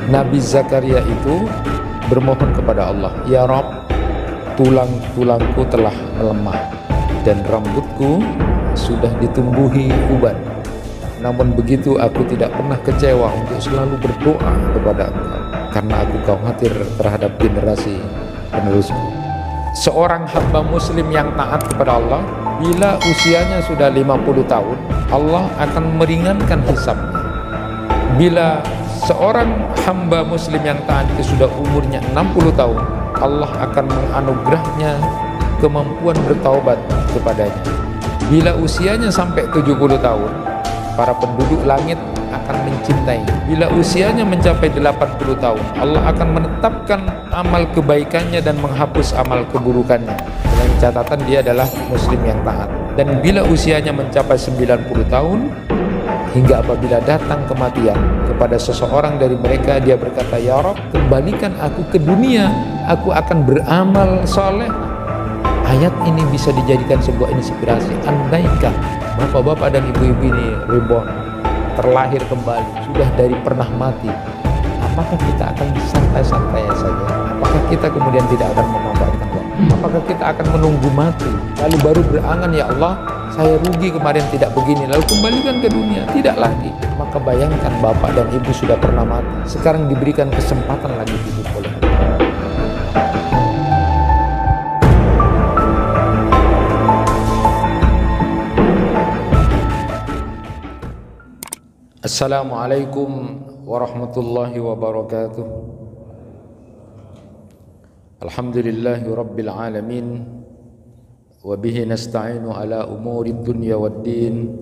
Nabi Zakaria itu bermohon kepada Allah, "Ya Rabb, tulang-tulangku telah melemah dan rambutku sudah ditumbuhi uban. Namun begitu aku tidak pernah kecewa untuk selalu berdoa kepada Engkau, karena aku khawatir terhadap generasi penerusku." Seorang hamba muslim yang taat kepada Allah, bila usianya sudah 50 tahun, Allah akan meringankan hisabnya. Bila seorang hamba muslim yang taat itu sudah umurnya 60 tahun, Allah akan menganugerahnya kemampuan bertaubat kepadanya. Bila usianya sampai 70 tahun, para penduduk langit akan mencintai. Bila usianya mencapai 80 tahun, Allah akan menetapkan amal kebaikannya dan menghapus amal keburukannya, dengan catatan dia adalah muslim yang taat. Dan bila usianya mencapai 90 tahun, hingga apabila datang kematian kepada seseorang dari mereka, dia berkata, "Ya Rabb, kembalikan aku ke dunia, aku akan beramal soleh." Ayat ini bisa dijadikan sebuah inspirasi. Andaikan bapak-bapak dan ibu-ibu ini reborn, terlahir kembali, sudah dari pernah mati, apakah kita akan santai-santai saja? Apakah kita kemudian tidak akan memanfaatkan waktu? Apakah kita akan menunggu mati lalu baru berangan, "Ya Allah, saya rugi kemarin tidak begini," lalu kembalikan ke dunia? Tidak lagi. Maka bayangkan bapak dan ibu sudah pernah mati, sekarang diberikan kesempatan lagi hidup oleh Allah. Assalamualaikum warahmatullahi wabarakatuh. Alhamdulillahi rabbil alamin, wa bihi nasta'inu ala umuri dunya waddin.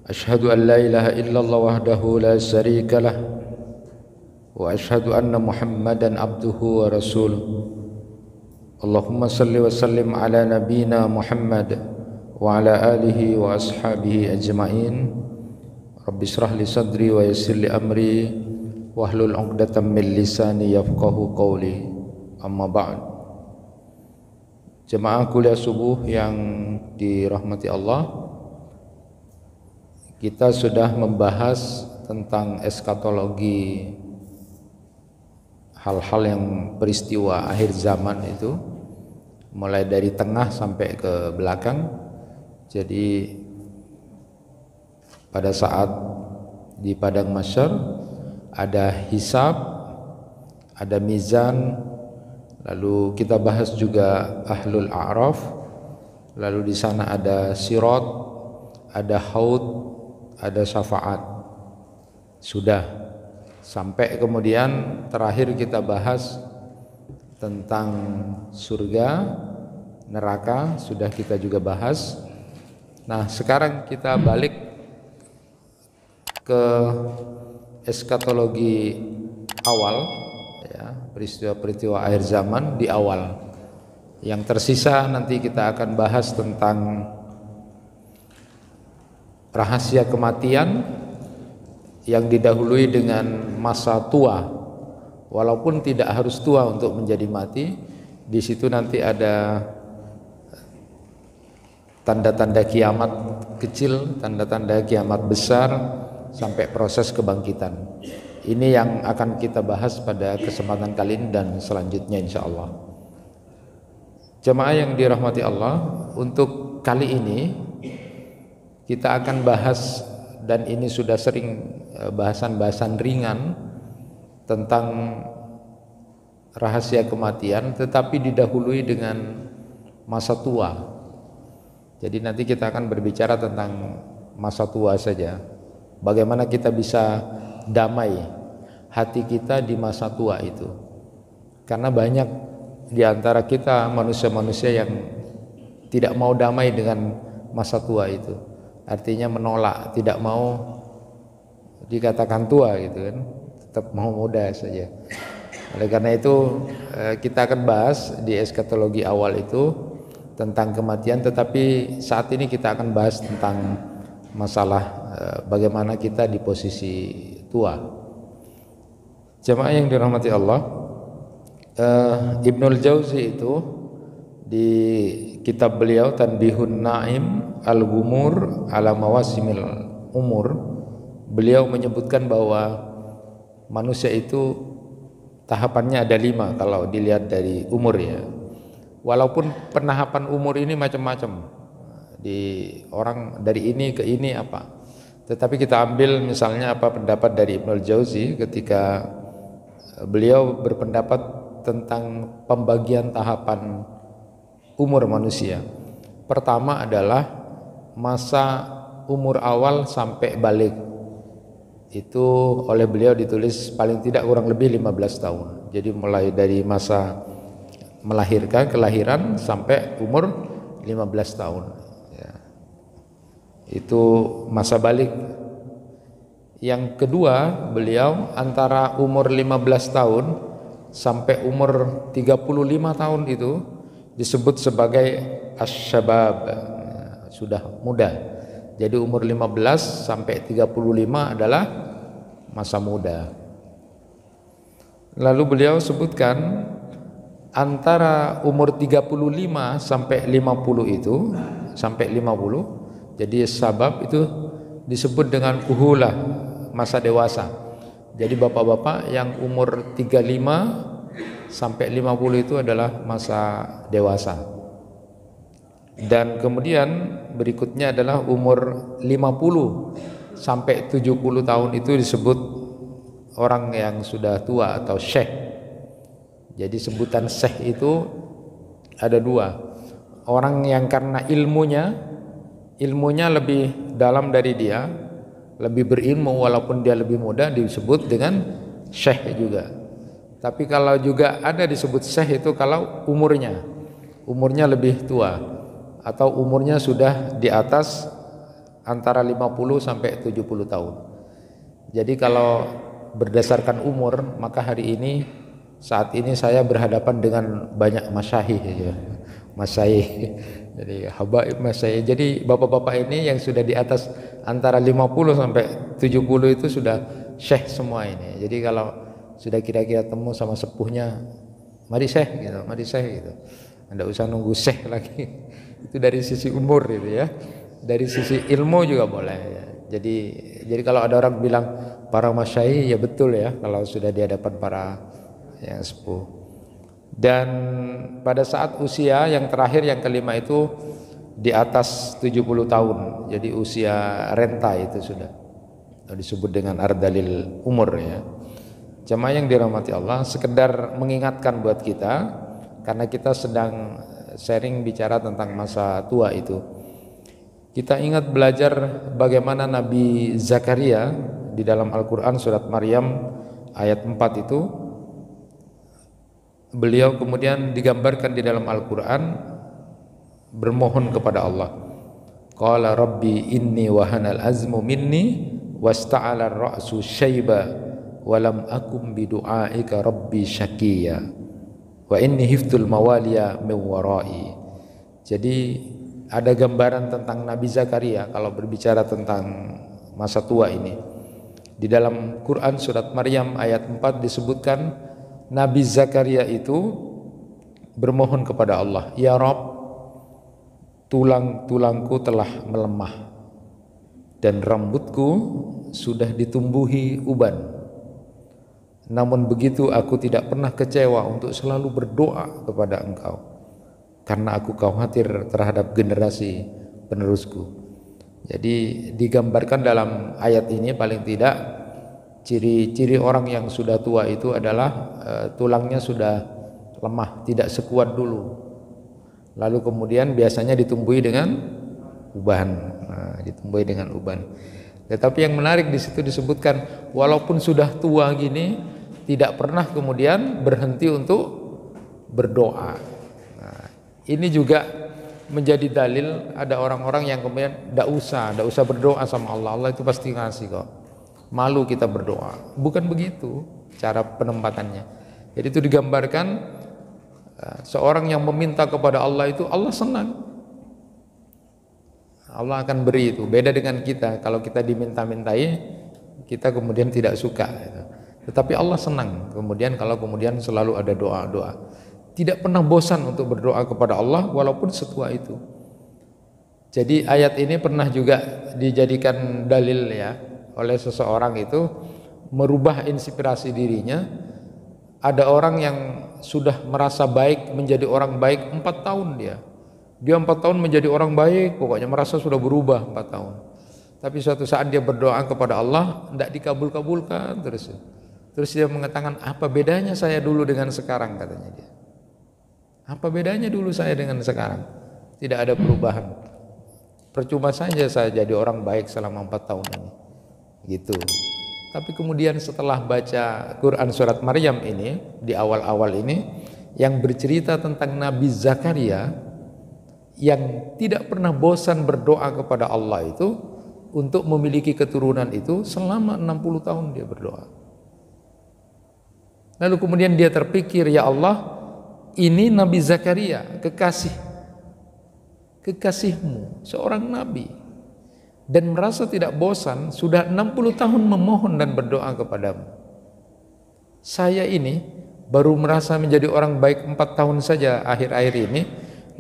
Ashhadu an la ilaha illallah wahdahu la syarika lah, wa ashhadu anna Muhammadan abduhu wa rasuluh. Allahumma salli wa sallim ala nabiyyina Muhammad wa ala alihi wa ashabihi ajma'in. Rabbi shrah li sadri wa yassir li amri wahlul 'uqdatam min lisani yafqahu qawli. Amma ba'd. Jemaah kuliah subuh yang dirahmati Allah, kita sudah membahas tentang eskatologi, hal-hal yang peristiwa akhir zaman itu, mulai dari tengah sampai ke belakang. Jadi pada saat di padang mahsyar ada hisab, ada mizan, lalu kita bahas juga ahlul a'raf, lalu di sana ada sirat, ada haud, ada syafaat. Sudah sampai kemudian terakhir kita bahas tentang surga, neraka, sudah kita juga bahas. Nah, sekarang kita balik ke eskatologi awal, ya, peristiwa-peristiwa akhir zaman di awal. Yang tersisa nanti kita akan bahas tentang rahasia kematian yang didahului dengan masa tua. Walaupun tidak harus tua untuk menjadi mati, di situ nanti ada tanda-tanda kiamat kecil, tanda-tanda kiamat besar, sampai proses kebangkitan. Ini yang akan kita bahas pada kesempatan kali ini dan selanjutnya insya Allah. Jemaah yang dirahmati Allah, untuk kali ini kita akan bahas, dan ini sudah sering bahasan-bahasan ringan tentang rahasia kematian, tetapi didahului dengan masa tua. Jadi nanti kita akan berbicara tentang masa tua saja. Bagaimana kita bisa damai hati kita di masa tua itu. Karena banyak di antara kita manusia-manusia yang tidak mau damai dengan masa tua itu. Artinya menolak, tidak mau dikatakan tua gitu kan, tetap mau muda saja. Oleh karena itu kita akan bahas di eskatologi awal itu tentang kematian, tetapi saat ini kita akan bahas tentang masalah bagaimana kita di posisi tua. Jemaah yang dirahmati Allah, Ibnul Jauzi itu di kitab beliau Tanbihun Naim Al-Gumur ala Mawasimil Umur, beliau menyebutkan bahwa manusia itu tahapannya ada 5 kalau dilihat dari umur ya. Walaupun penahapan umur ini macam-macam, di orang dari ini ke ini apa. Tetapi kita ambil misalnya apa pendapat dari Ibnul Jauzi ketika beliau berpendapat tentang pembagian tahapan umur manusia. Pertama adalah masa umur awal sampai balik. Itu oleh beliau ditulis paling tidak kurang lebih 15 tahun. Jadi mulai dari masa melahirkan, kelahiran sampai umur 15 tahun ya. Itu masa balik. Yang kedua, beliau antara umur 15 tahun sampai umur 35 tahun itu disebut sebagai asy-syabab, sudah muda. Jadi umur 15 sampai 35 adalah masa muda. Lalu beliau sebutkan antara umur 35 sampai 50 itu, sampai 50, jadi sabab itu disebut dengan kuhulah, masa dewasa. Jadi bapak-bapak yang umur 35 sampai 50 itu adalah masa dewasa. Dan kemudian berikutnya adalah umur 50 sampai 70 tahun itu disebut orang yang sudah tua atau syekh. Jadi sebutan syekh itu ada 2. Orang yang karena ilmunya lebih dalam dari dia, lebih berilmu walaupun dia lebih muda, disebut dengan syekh juga. Tapi kalau juga ada disebut syekh itu kalau umurnya lebih tua atau umurnya sudah di atas antara 50 sampai 70 tahun. Jadi kalau berdasarkan umur, maka hari ini saat ini saya berhadapan dengan banyak masyayikh ya. Masyayikh. Jadi habaib masyayikh. Jadi bapak-bapak ini yang sudah di atas antara 50 sampai 70 itu sudah syekh semua ini. Jadi kalau sudah kira-kira temu sama sepuhnya, mari syekh gitu, mari syekh gitu. Anda usah nunggu syekh lagi. Itu dari sisi umur gitu ya. Dari sisi ilmu juga boleh ya. Jadi kalau ada orang bilang para masyayikh, ya betul ya kalau sudah di hadapan para yang sepuh. Dan pada saat usia yang terakhir yang kelima itu di atas 70 tahun. Jadi usia renta itu sudah disebut dengan ardalil umur ya. Jemaah yang dirahmati Allah, sekedar mengingatkan buat kita karena kita sedang sharing bicara tentang masa tua itu. Kita ingat belajar bagaimana Nabi Zakaria di dalam Al-Quran surat Maryam ayat 4 itu, beliau kemudian digambarkan di dalam Al-Quran bermohon kepada Allah. Qala rabbi inni wahanal azmu minni wasta'ala ar-ra'su syaiba walam akum bidu'aika rabbi syakiyya wa inni hiftul mawaliya min warai. Jadi ada gambaran tentang Nabi Zakaria kalau berbicara tentang masa tua ini. Di dalam Quran surat Maryam ayat 4 disebutkan Nabi Zakaria itu bermohon kepada Allah, ya Rabb, tulang-tulangku telah melemah dan rambutku sudah ditumbuhi uban. Namun begitu aku tidak pernah kecewa untuk selalu berdoa kepada Engkau karena aku khawatir terhadap generasi penerusku. Jadi digambarkan dalam ayat ini paling tidak ciri-ciri orang yang sudah tua itu adalah tulangnya sudah lemah, tidak sekuat dulu. Lalu kemudian biasanya ditumbuhi dengan uban. Ditumbuhi dengan uban. Tetapi yang menarik di situ disebutkan walaupun sudah tua gini tidak pernah kemudian berhenti untuk berdoa. Nah, ini juga menjadi dalil ada orang-orang yang kemudian tidak usah berdoa sama Allah. Allah itu pasti ngasih kok. Malu kita berdoa. Bukan begitu cara penempatannya. Jadi itu digambarkan seorang yang meminta kepada Allah itu Allah senang. Allah akan beri itu. Beda dengan kita, kalau kita diminta-mintai, kita kemudian tidak suka. Tetapi Allah senang. Kemudian kalau kemudian selalu ada doa-doa. Tidak pernah bosan untuk berdoa kepada Allah walaupun setua itu. Jadi ayat ini pernah juga dijadikan dalil ya oleh seseorang itu merubah inspirasi dirinya. Ada orang yang sudah merasa baik, menjadi orang baik 4 tahun dia 4 tahun menjadi orang baik, pokoknya merasa sudah berubah 4 tahun. Tapi suatu saat dia berdoa kepada Allah, tidak dikabul-kabulkan terus. Terus dia mengatakan, apa bedanya saya dulu dengan sekarang, katanya dia. Apa bedanya dulu saya dengan sekarang? Tidak ada perubahan. Percuma saja saya jadi orang baik selama 4 tahun ini. Gitu. Tapi kemudian setelah baca Quran surat Maryam ini, di awal-awal ini, yang bercerita tentang Nabi Zakaria yang tidak pernah bosan berdoa kepada Allah itu untuk memiliki keturunan itu selama 60 tahun dia berdoa. Lalu kemudian dia terpikir, ya Allah, ini Nabi Zakaria, kekasihmu, seorang nabi, dan merasa tidak bosan, sudah 60 tahun memohon dan berdoa kepadamu. Saya ini baru merasa menjadi orang baik 4 tahun saja akhir-akhir ini,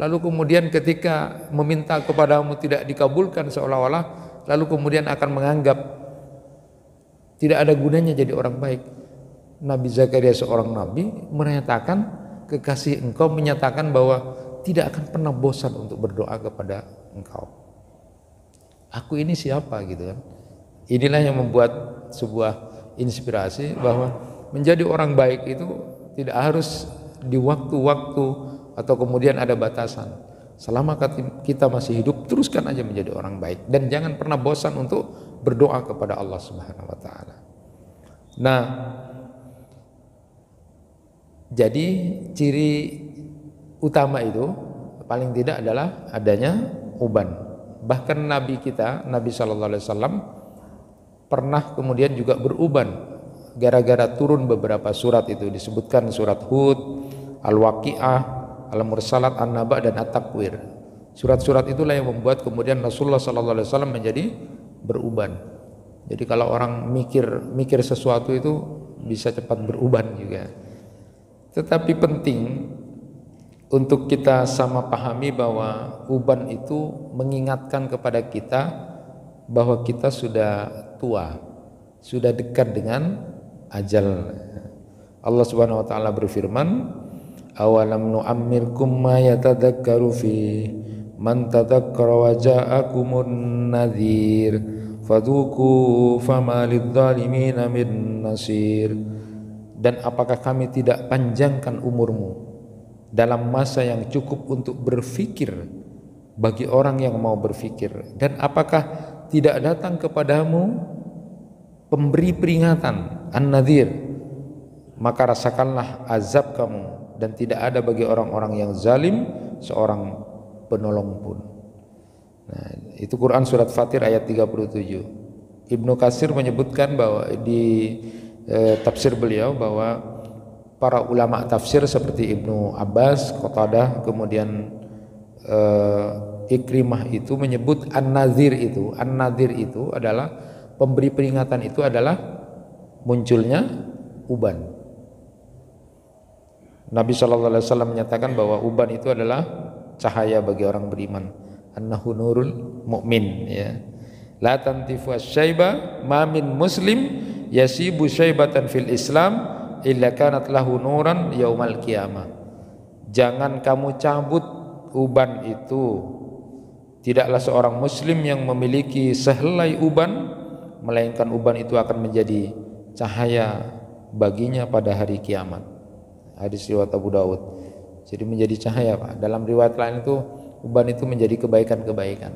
lalu kemudian ketika meminta kepadamu tidak dikabulkan seolah-olah, lalu kemudian akan menganggap tidak ada gunanya jadi orang baik. Nabi Zakaria seorang nabi menyatakan, kekasih engkau menyatakan bahwa tidak akan pernah bosan untuk berdoa kepada engkau. Aku ini siapa gitu kan. Inilah yang membuat sebuah inspirasi bahwa menjadi orang baik itu tidak harus di waktu-waktu atau kemudian ada batasan. Selama kita masih hidup, teruskan aja menjadi orang baik dan jangan pernah bosan untuk berdoa kepada Allah Subhanahu wa taala. Nah, jadi ciri utama itu paling tidak adalah adanya uban. Bahkan Nabi kita, Nabi Shallallahu Alaihi Wasallam pernah kemudian juga beruban gara-gara turun beberapa surat itu, disebutkan surat Hud, Al-Waqi'ah, Al-Mursalat, An-Naba, dan At-Takwir. Surat-surat itulah yang membuat kemudian Rasulullah Shallallahu Alaihi Wasallam menjadi beruban. Jadi kalau orang mikir sesuatu itu bisa cepat beruban juga. Tetapi penting untuk kita sama pahami bahwa uban itu mengingatkan kepada kita bahwa kita sudah tua, sudah dekat dengan ajal. Allah Subhanahu wa taala berfirman, awalam nu'ammirkum ma yatadakkaru fi man tadakkara wa ja'akumun nadhir fadhuku fama lidh-dhalimin min nasir. Dan apakah kami tidak panjangkan umurmu dalam masa yang cukup untuk berfikir bagi orang yang mau berfikir, dan apakah tidak datang kepadamu pemberi peringatan, an-nadhir, maka rasakanlah azab kamu, dan tidak ada bagi orang-orang yang zalim seorang penolong pun. Nah, itu Quran surat Fatir ayat 37. Ibnu Katsir menyebutkan bahwa di tafsir beliau bahwa para ulama tafsir seperti Ibnu Abbas, Qatadah, kemudian Ikrimah itu menyebut an-nadhir itu adalah pemberi peringatan, itu adalah munculnya uban. Nabi SAW menyatakan bahwa uban itu adalah cahaya bagi orang beriman. Annahu nurul mu'min, ya. La tantifu asy-syaiba ma min muslim yasibu syaibatan fil Islam illa kanat lahu nuran yaumal qiyamah. Jangan kamu cabut uban itu. Tidaklah seorang muslim yang memiliki sehelai uban, melainkan uban itu akan menjadi cahaya baginya pada hari kiamat. Hadis riwayat Abu Dawud. Jadi menjadi cahaya, Pak. Dalam riwayat lain itu uban itu menjadi kebaikan-kebaikan,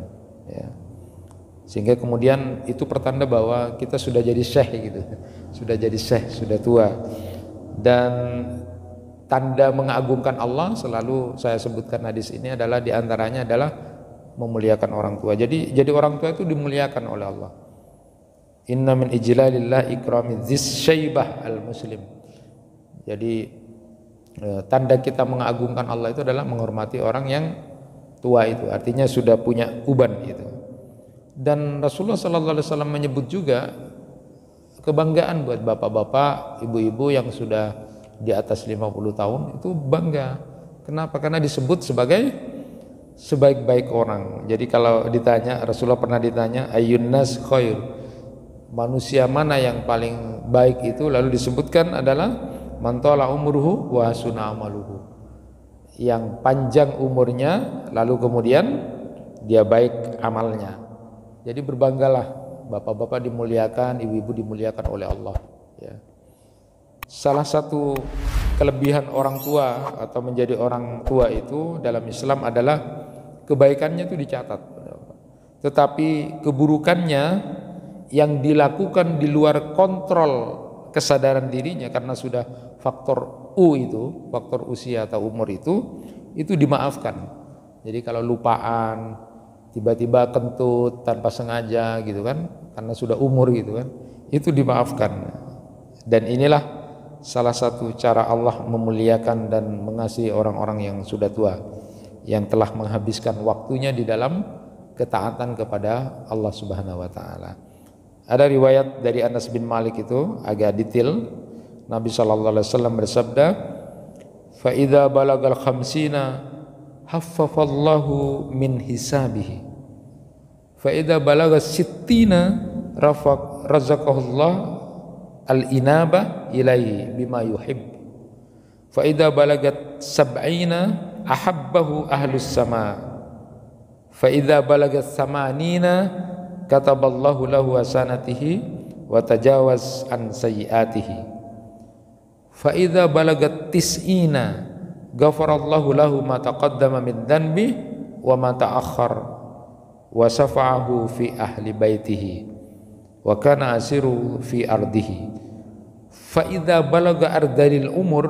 ya. Sehingga kemudian itu pertanda bahwa kita sudah jadi syekh gitu. Sudah jadi syekh, sudah tua. Dan tanda mengagungkan Allah, selalu saya sebutkan hadis ini adalah diantaranya adalah memuliakan orang tua. Jadi orang tua itu dimuliakan oleh Allah. Inna min ijlalillah ikrami dzis syaibah al muslim. Jadi tanda kita mengagungkan Allah itu adalah menghormati orang yang tua itu, artinya sudah punya uban itu. Dan Rasulullah Sallallahu Alaihi Wasallam menyebut juga kebanggaan buat bapak-bapak, ibu-ibu yang sudah di atas 50 tahun itu bangga. Kenapa? Karena disebut sebagai sebaik-baik orang. Jadi kalau ditanya, Rasulullah pernah ditanya, ayyun nas khair, manusia mana yang paling baik itu lalu disebutkan adalah man tala umruhu wa hasuna amaluhu, yang panjang umurnya lalu kemudian dia baik amalnya. Jadi berbanggalah, bapak-bapak dimuliakan, ibu-ibu dimuliakan oleh Allah ya. Salah satu kelebihan orang tua atau menjadi orang tua itu dalam Islam adalah kebaikannya itu dicatat, tetapi keburukannya yang dilakukan di luar kontrol kesadaran dirinya karena sudah faktor U itu, faktor usia atau umur itu dimaafkan. Jadi kalau lupaan, tiba-tiba kentut tanpa sengaja gitu kan, karena sudah umur gitu kan, itu dimaafkan. Dan inilah salah satu cara Allah memuliakan dan mengasihi orang-orang yang sudah tua, yang telah menghabiskan waktunya di dalam ketaatan kepada Allah Subhanahu wa taala. Ada riwayat dari Anas bin Malik itu agak detail. Nabi sallallahu alaihi wasallam bersabda, "Fa idza balagal khamsina haffafallahu min hisabihi. Fa idza balagas sittina razaqahullah al-inaba ilaihi bima yuhib. Fa idza balagat sab'ina ahabbahu ahlus sama. Fa idza balagat samanina kataballahu lahu hasanatihi wa tajawaz an sayyiatihi. Fa idza balagat tis'ina ghafarallahu lahu ma taqaddama min dhanbi wa ma ta'akhkhar wa safa'ahu fi ahli baitihi wa kana asiru fi ardihi. Fa idza balaga ardalil umur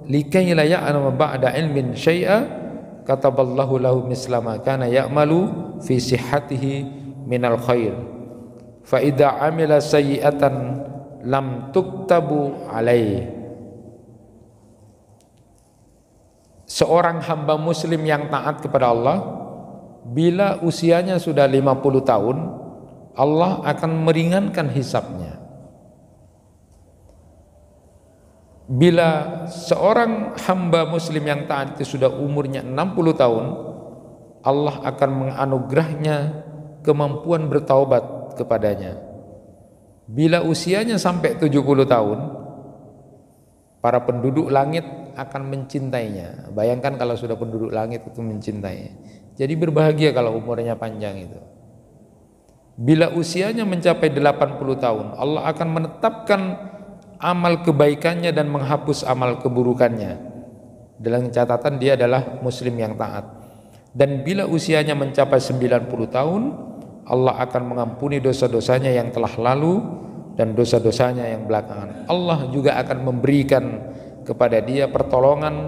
likay la ya'lamu ba'da ilmin syai'a kataballahu lahu misla ma kana ya'malu fi sihhatihi minal khair. Fa idza amila sayyi'atan lam tuktabu alaihi. Seorang hamba muslim yang taat kepada Allah, bila usianya sudah 50 tahun, Allah akan meringankan hisabnya. Bila seorang hamba muslim yang taat itu sudah umurnya 60 tahun, Allah akan menganugerahnya kemampuan bertaubat kepadanya. Bila usianya sampai 70 tahun, para penduduk langit akan mencintainya. Bayangkan kalau sudah penduduk langit itu mencintai. Jadi berbahagia kalau umurnya panjang itu. Bila usianya mencapai 80 tahun, Allah akan menetapkan amal kebaikannya dan menghapus amal keburukannya. Dalam catatan dia adalah muslim yang taat. Dan bila usianya mencapai 90 tahun, Allah akan mengampuni dosa-dosanya yang telah lalu dan dosa-dosanya yang belakangan. Allah juga akan memberikan kepada dia pertolongan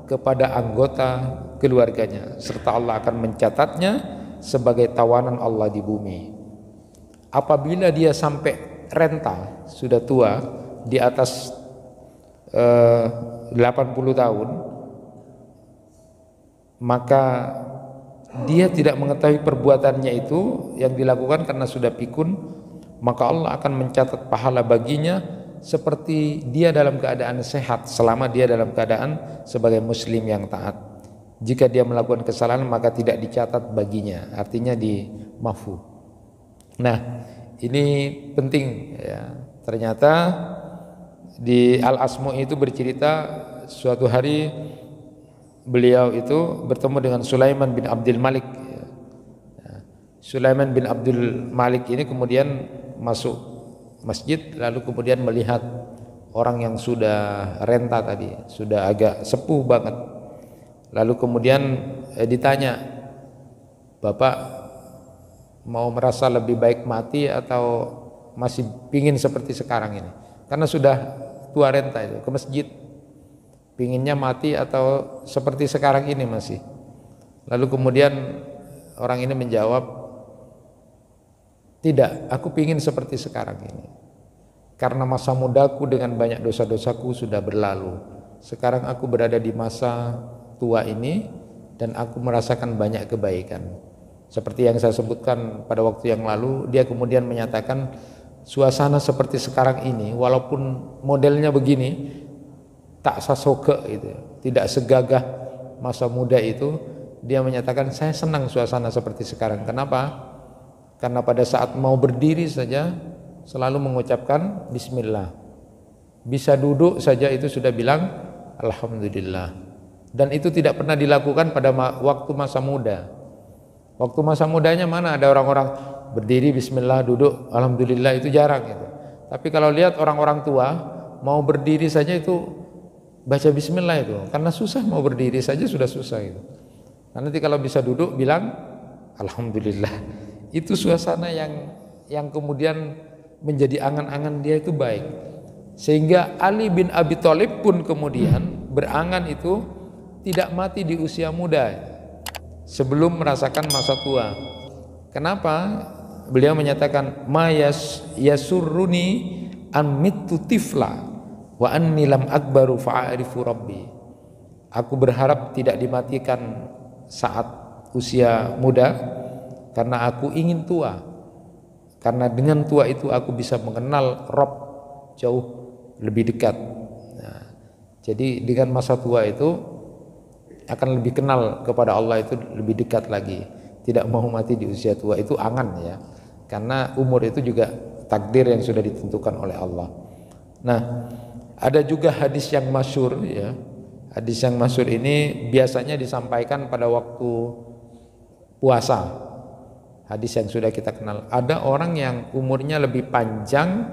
kepada anggota keluarganya, serta Allah akan mencatatnya sebagai tawanan Allah di bumi. Apabila dia sampai renta, sudah tua, di atas 80 tahun, maka dia tidak mengetahui perbuatannya itu yang dilakukan karena sudah pikun, maka Allah akan mencatat pahala baginya seperti dia dalam keadaan sehat selama dia dalam keadaan sebagai muslim yang taat. Jika dia melakukan kesalahan maka tidak dicatat baginya, artinya dimafu. Nah, ini penting ya. Ternyata di Al-Asmu itu bercerita suatu hari beliau itu bertemu dengan Sulaiman bin Abdul Malik. Sulaiman bin Abdul Malik ini kemudian masuk masjid lalu kemudian melihat orang yang sudah renta tadi, sudah agak sepuh banget. Lalu kemudian ditanya, "Bapak mau merasa lebih baik mati atau masih pingin seperti sekarang ini?" Karena sudah tua renta itu, ke masjid. Pinginnya mati atau seperti sekarang ini masih? Lalu kemudian orang ini menjawab, "Tidak, aku pingin seperti sekarang ini. Karena masa mudaku dengan banyak dosa-dosaku sudah berlalu. Sekarang aku berada di masa tua ini dan aku merasakan banyak kebaikan." Seperti yang saya sebutkan pada waktu yang lalu, dia kemudian menyatakan suasana seperti sekarang ini, walaupun modelnya begini, tak sasoke itu, tidak segagah masa muda itu. Dia menyatakan, saya senang suasana seperti sekarang. Kenapa? Karena pada saat mau berdiri saja selalu mengucapkan bismillah. Bisa duduk saja itu sudah bilang alhamdulillah. Dan itu tidak pernah dilakukan pada waktu masa muda. Waktu masa mudanya mana ada orang-orang berdiri bismillah, duduk alhamdulillah, itu jarang gitu. Tapi kalau lihat orang-orang tua mau berdiri saja itu baca bismillah itu, karena susah, mau berdiri saja sudah susah gitu. Nah, nanti kalau bisa duduk bilang alhamdulillah. Itu suasana yang kemudian menjadi angan-angan dia itu baik. Sehingga Ali bin Abi Thalib pun kemudian berangan itu tidak mati di usia muda sebelum merasakan masa tua. Kenapa? Beliau menyatakan yasurruni an mittu tifla wa anni lam akbaru fa'arifu rabbi. Aku berharap tidak dimatikan saat usia muda karena aku ingin tua. Karena dengan tua itu aku bisa mengenal Rabb jauh lebih dekat. Nah, jadi dengan masa tua itu akan lebih kenal kepada Allah itu lebih dekat lagi. Tidak mau mati di usia tua itu angan ya. Karena umur itu juga takdir yang sudah ditentukan oleh Allah. Nah, ada juga hadis yang masyhur ya. Hadis yang masyhur ini biasanya disampaikan pada waktu puasa. Hadis yang sudah kita kenal. Ada orang yang umurnya lebih panjang,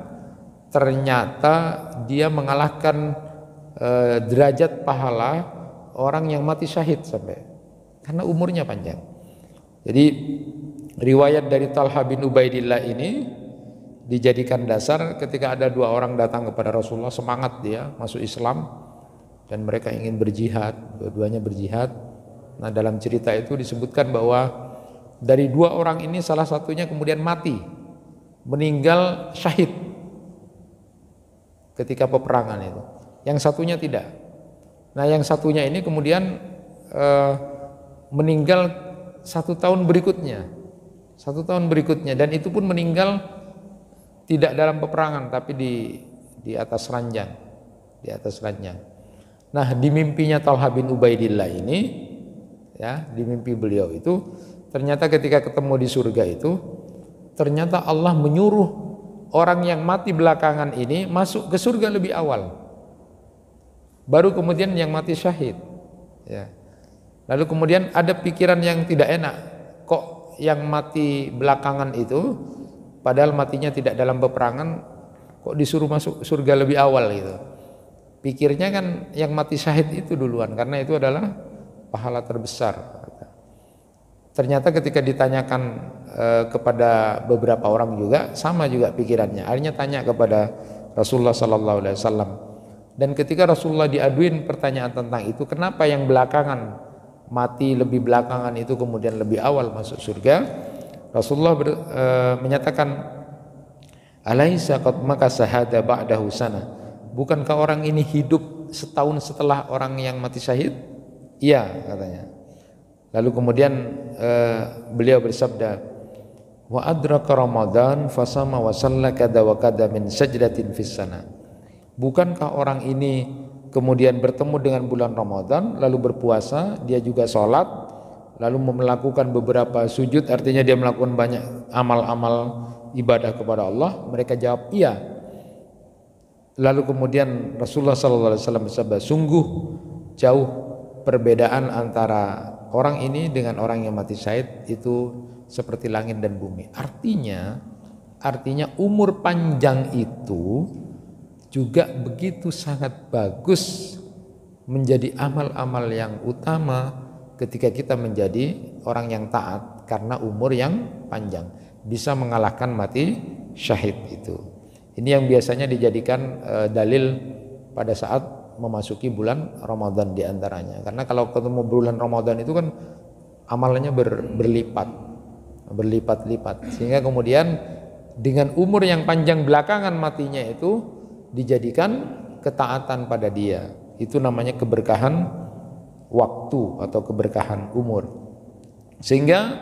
ternyata dia mengalahkan derajat pahala orang yang mati syahid sampai, karena umurnya panjang. Jadi riwayat dari Talha bin Ubaidillah ini dijadikan dasar ketika ada dua orang datang kepada Rasulullah, semangat dia masuk Islam dan mereka ingin berjihad, dua-duanya berjihad. Nah, dalam cerita itu disebutkan bahwa dari dua orang ini salah satunya kemudian mati, meninggal syahid ketika peperangan itu. Yang satunya tidak. Nah, yang satunya ini kemudian meninggal 1 tahun berikutnya. 1 tahun berikutnya, dan itu pun meninggal tidak dalam peperangan tapi di atas ranjang. Di atas ranjang. Nah, di mimpinya Talha bin Ubaidillah ini ya, di mimpi beliau itu ternyata ketika ketemu di surga itu ternyata Allah menyuruh orang yang mati belakangan ini masuk ke surga lebih awal. Baru kemudian yang mati syahid ya. Lalu kemudian ada pikiran yang tidak enak, kok yang mati belakangan itu padahal matinya tidak dalam peperangan kok disuruh masuk surga lebih awal gitu. Pikirnya kan yang mati syahid itu duluan karena itu adalah pahala terbesar. Ternyata ketika ditanyakan kepada beberapa orang juga sama juga pikirannya. Akhirnya tanya kepada Rasulullah SAW. Dan ketika Rasulullah diaduin pertanyaan tentang itu, kenapa yang belakangan mati lebih belakangan itu kemudian lebih awal masuk surga? Rasulullah menyatakan, alaisa qad makasa hada ba'dahu sana. Bukankah orang ini hidup setahun setelah orang yang mati syahid? Iya, katanya. Lalu kemudian beliau bersabda, wa adraka Ramadan fasama wa shalla kada wa kada min sajdatin fis sana. Bukankah orang ini kemudian bertemu dengan bulan Ramadan lalu berpuasa, dia juga sholat, lalu melakukan beberapa sujud, artinya dia melakukan banyak amal-amal ibadah kepada Allah? Mereka jawab iya. Lalu kemudian Rasulullah SAW bersabda, sungguh jauh perbedaan antara orang ini dengan orang yang mati syahid itu seperti langit dan bumi. Artinya umur panjang itu juga begitu sangat bagus menjadi amal-amal yang utama ketika kita menjadi orang yang taat, karena umur yang panjang bisa mengalahkan mati syahid itu. Ini yang biasanya dijadikan dalil pada saat memasuki bulan Ramadan diantaranya. Karena kalau ketemu bulan Ramadan itu kan amalnya berlipat-lipat, sehingga kemudian dengan umur yang panjang belakangan matinya itu dijadikan ketaatan pada dia. Itu namanya keberkahan waktu atau keberkahan umur. Sehingga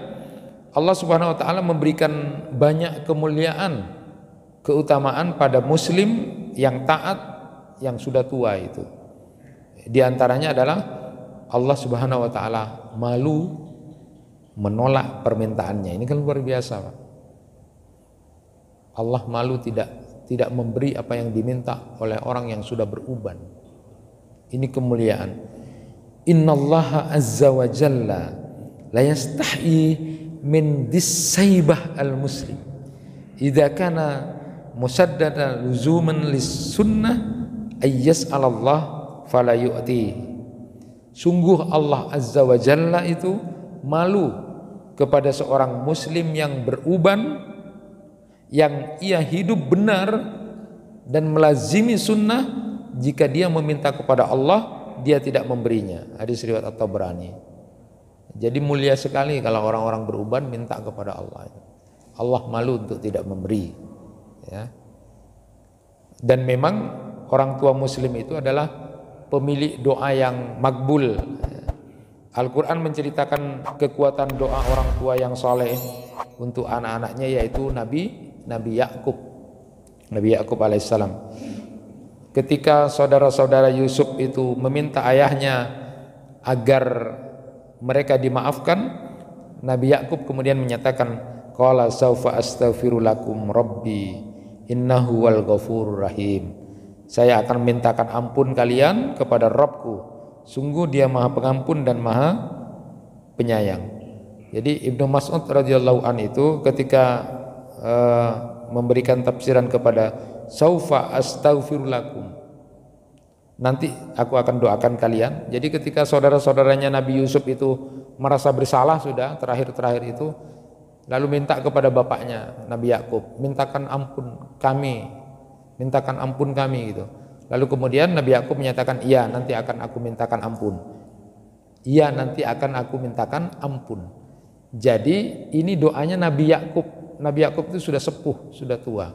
Allah Subhanahu wa taala memberikan banyak kemuliaan, keutamaan pada muslim yang taat yang sudah tua itu. Di antaranya adalah Allah Subhanahu wa taala malu menolak permintaannya. Ini kan luar biasa, Pak. Allah malu tidak tidak memberi apa yang diminta oleh orang yang sudah beruban. Ini kemuliaan. Innallaha azza wa jalla la yastahi min disaibah al-muslim idza kana musaddada luzuman lis-sunnah ayyas'alallah fala yu'ti. Sungguh Allah azza wa jalla itu malu kepada seorang muslim yang beruban, yang ia hidup benar dan melazimi sunnah, jika dia meminta kepada Allah dia tidak memberinya. Hadis riwayat At-Tabrani. Jadi mulia sekali kalau orang-orang beruban minta kepada Allah. Allah malu untuk tidak memberi, ya. Dan memang orang tua muslim itu adalah pemilik doa yang makbul. Al-Quran menceritakan kekuatan doa orang tua yang soleh untuk anak-anaknya, yaitu Nabi Yakub alaihissalam. Ketika saudara-saudara Yusuf itu meminta ayahnya agar mereka dimaafkan, Nabi Yakub kemudian menyatakan, qala saufa astaghfiru lakum rabbi innahu wal ghafurur rahim. Saya akan mintakan ampun kalian kepada Rabbku, sungguh dia maha pengampun dan maha penyayang. Jadi Ibnu Mas'ud radhiyallahu an itu ketika memberikan tafsiran kepada saufa astaghfiru lakum, nanti aku akan doakan kalian. Jadi ketika saudara-saudaranya Nabi Yusuf itu merasa bersalah sudah terakhir-terakhir itu, lalu minta kepada bapaknya Nabi Yakub, mintakan ampun kami gitu. Lalu kemudian Nabi Yakub menyatakan, iya nanti akan aku mintakan ampun. Iya nanti akan aku mintakan ampun. Jadi ini doanya Nabi Yakub. Nabi Yakub itu sudah sepuh, sudah tua,